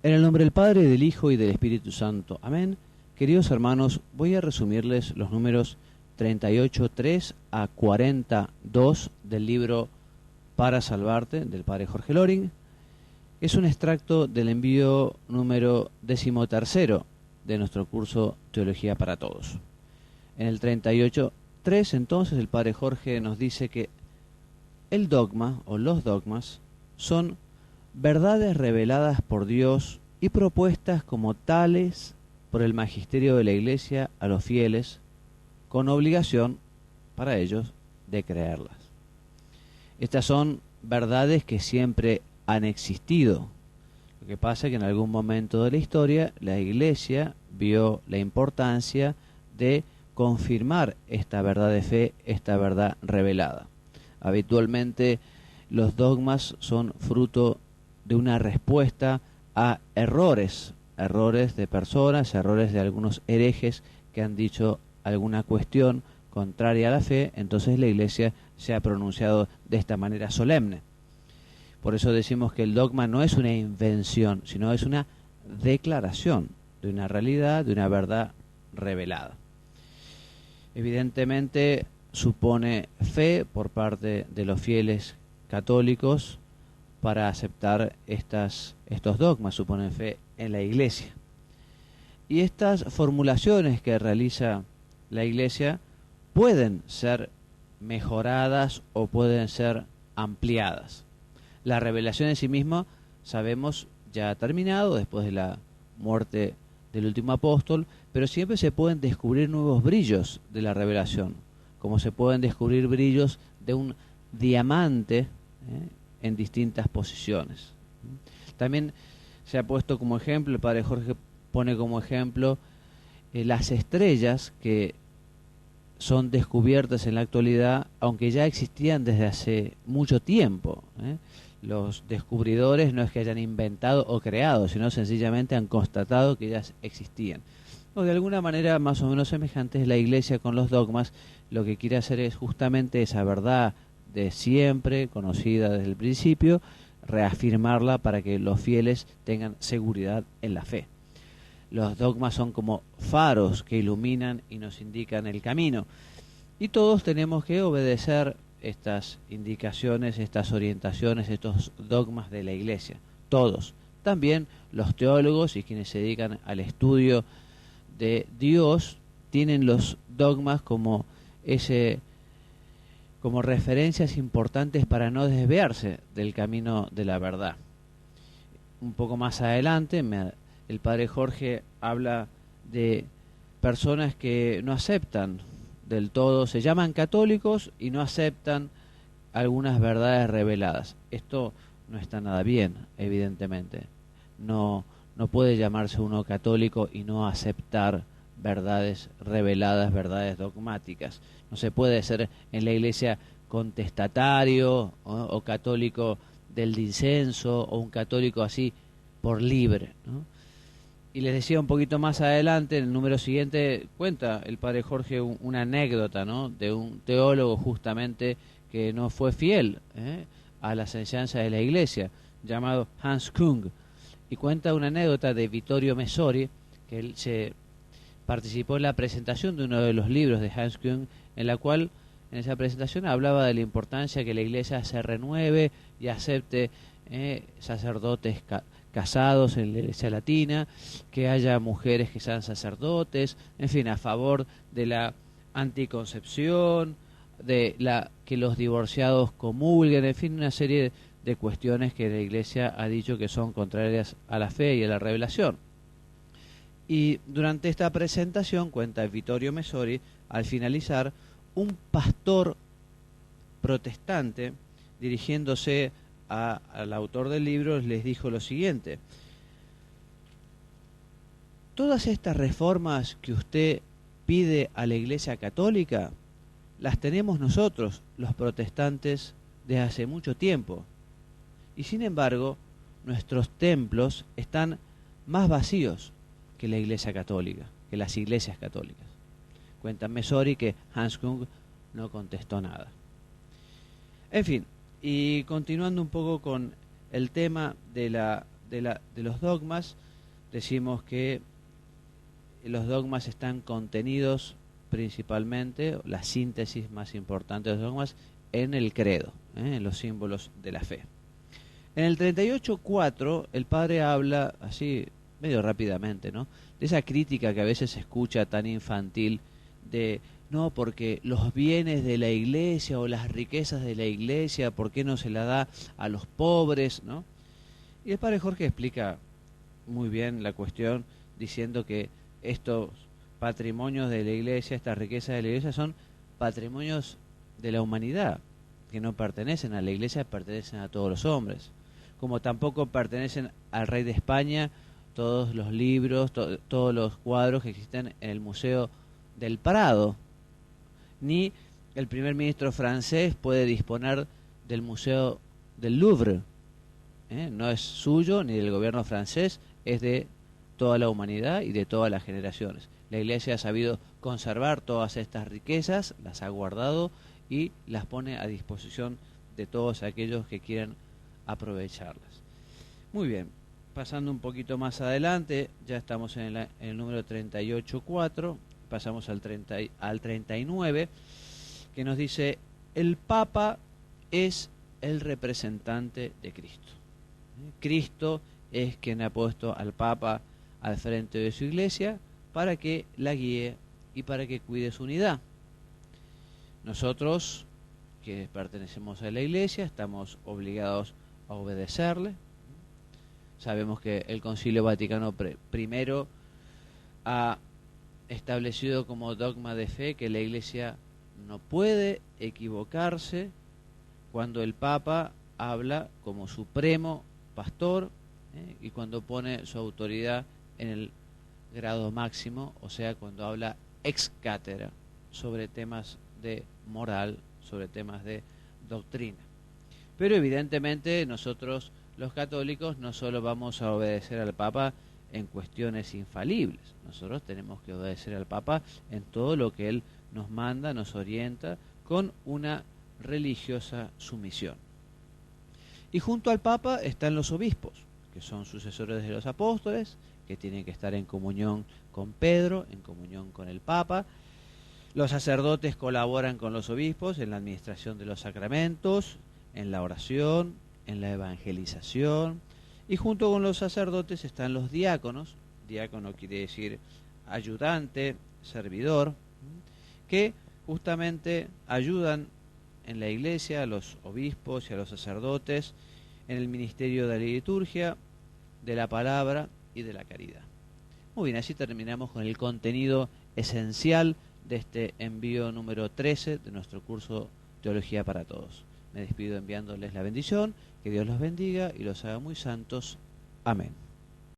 En el nombre del Padre, del Hijo y del Espíritu Santo. Amén. Queridos hermanos, voy a resumirles los números 38.3 a 42 del libro Para Salvarte, del Padre Jorge Loring. Es un extracto del envío número 13 de nuestro curso Teología para Todos. En el 38.3, entonces, el Padre Jorge nos dice que el dogma o los dogmas son verdades reveladas por Dios y propuestas como tales por el magisterio de la Iglesia a los fieles, con obligación para ellos de creerlas. Estas son verdades que siempre han existido. Lo que pasa es que en algún momento de la historia la Iglesia vio la importancia de confirmar esta verdad de fe, esta verdad revelada. Habitualmente los dogmas son fruto de una respuesta a errores de personas, errores de algunos herejes que han dicho alguna cuestión contraria a la fe. Entonces la Iglesia se ha pronunciado de esta manera solemne. Por eso decimos que el dogma no es una invención, sino es una declaración de una realidad, de una verdad revelada. Evidentemente supone fe por parte de los fieles católicos para aceptar estos dogmas, suponen fe en la Iglesia. Y estas formulaciones que realiza la Iglesia pueden ser mejoradas o pueden ser ampliadas. La revelación en sí misma, sabemos, ya ha terminado después de la muerte del último apóstol, pero siempre se pueden descubrir nuevos brillos de la revelación, como se pueden descubrir brillos de un diamante en distintas posiciones. También se ha puesto como ejemplo, el Padre Jorge pone como ejemplo las estrellas que son descubiertas en la actualidad, aunque ya existían desde hace mucho tiempo. Los descubridores no es que hayan inventado o creado, sino sencillamente han constatado que ellas existían. O de alguna manera más o menos semejante es la Iglesia con los dogmas. Lo que quiere hacer es justamente esa verdad de siempre, conocida desde el principio, reafirmarla para que los fieles tengan seguridad en la fe. Los dogmas son como faros que iluminan y nos indican el camino. Y todos tenemos que obedecer estas indicaciones, estas orientaciones, estos dogmas de la Iglesia. Todos. También los teólogos y quienes se dedican al estudio de Dios tienen los dogmas como referencias importantes para no desviarse del camino de la verdad. Un poco más adelante, el Padre Jorge habla de personas que no aceptan del todo, se llaman católicos y no aceptan algunas verdades reveladas. Esto no está nada bien, evidentemente. No puede llamarse uno católico y no aceptar verdades reveladas, verdades dogmáticas. No se puede ser en la Iglesia contestatario o católico del disenso o un católico así por libre, ¿no? Y les decía un poquito más adelante, en el número siguiente, cuenta el Padre Jorge una anécdota, ¿no?, de un teólogo justamente que no fue fiel a las enseñanzas de la Iglesia, llamado Hans Küng. Y cuenta una anécdota de Vittorio Messori, que él se participó en la presentación de uno de los libros de Hans Küng, en la cual en esa presentación hablaba de la importancia que la Iglesia se renueve y acepte sacerdotes casados en la Iglesia latina, que haya mujeres que sean sacerdotes, en fin, a favor de la anticoncepción, que los divorciados comulguen, en fin, una serie de cuestiones que la Iglesia ha dicho que son contrarias a la fe y a la revelación. Y durante esta presentación, cuenta Vittorio Messori, al finalizar, un pastor protestante, dirigiéndose al autor del libro, les dijo lo siguiente: todas estas reformas que usted pide a la Iglesia Católica, las tenemos nosotros, los protestantes, desde hace mucho tiempo. Y sin embargo, nuestros templos están más vacíos que la Iglesia Católica, que las iglesias católicas. Cuenta Messori que Hans Küng no contestó nada. En fin, y continuando un poco con el tema de de los dogmas, decimos que los dogmas están contenidos principalmente, la síntesis más importante de los dogmas, en el credo, en los símbolos de la fe. En el 38.4 el padre habla, así medio rápidamente, ¿no?, de esa crítica que a veces se escucha tan infantil de, no, porque los bienes de la iglesia o las riquezas de la iglesia, ¿por qué no se la da a los pobres?, ¿no? Y el padre Jorge explica muy bien la cuestión diciendo que estos patrimonios de la iglesia, estas riquezas de la iglesia, son patrimonios de la humanidad, que no pertenecen a la iglesia, pertenecen a todos los hombres. Como tampoco pertenecen al rey de España todos los libros, todos los cuadros que existen en el Museo del Prado, ni el primer ministro francés puede disponer del Museo del Louvre. No es suyo ni del gobierno francés, es de toda la humanidad y de todas las generaciones. La Iglesia ha sabido conservar todas estas riquezas, las ha guardado y las pone a disposición de todos aquellos que quieran aprovecharlas. Muy bien, pasando un poquito más adelante, ya estamos en el número 38.4, pasamos al 39, que nos dice: el Papa es el representante de Cristo. Cristo es quien ha puesto al Papa al frente de su iglesia para que la guíe y para que cuide su unidad. Nosotros, que pertenecemos a la iglesia, estamos obligados a obedecerle. Sabemos que el Concilio Vaticano I ha establecido como dogma de fe que la iglesia no puede equivocarse cuando el Papa habla como supremo pastor, y cuando pone su autoridad en el grado máximo, o sea, cuando habla ex cátedra sobre temas de moral, sobre temas de doctrina. Pero evidentemente nosotros los católicos no solo vamos a obedecer al Papa en cuestiones infalibles, nosotros tenemos que obedecer al Papa en todo lo que él nos manda, nos orienta, con una religiosa sumisión. Y junto al Papa están los obispos, que son sucesores de los apóstoles, que tienen que estar en comunión con Pedro, en comunión con el Papa. Los sacerdotes colaboran con los obispos en la administración de los sacramentos, en la oración, en la evangelización. Y junto con los sacerdotes están los diáconos. Diácono quiere decir ayudante, servidor, que justamente ayudan en la iglesia a los obispos y a los sacerdotes en el ministerio de la liturgia, de la palabra y de la caridad. Muy bien, así terminamos con el contenido esencial de este envío número 13 de nuestro curso Teología para Todos. Me despido enviándoles la bendición, que Dios los bendiga y los haga muy santos. Amén.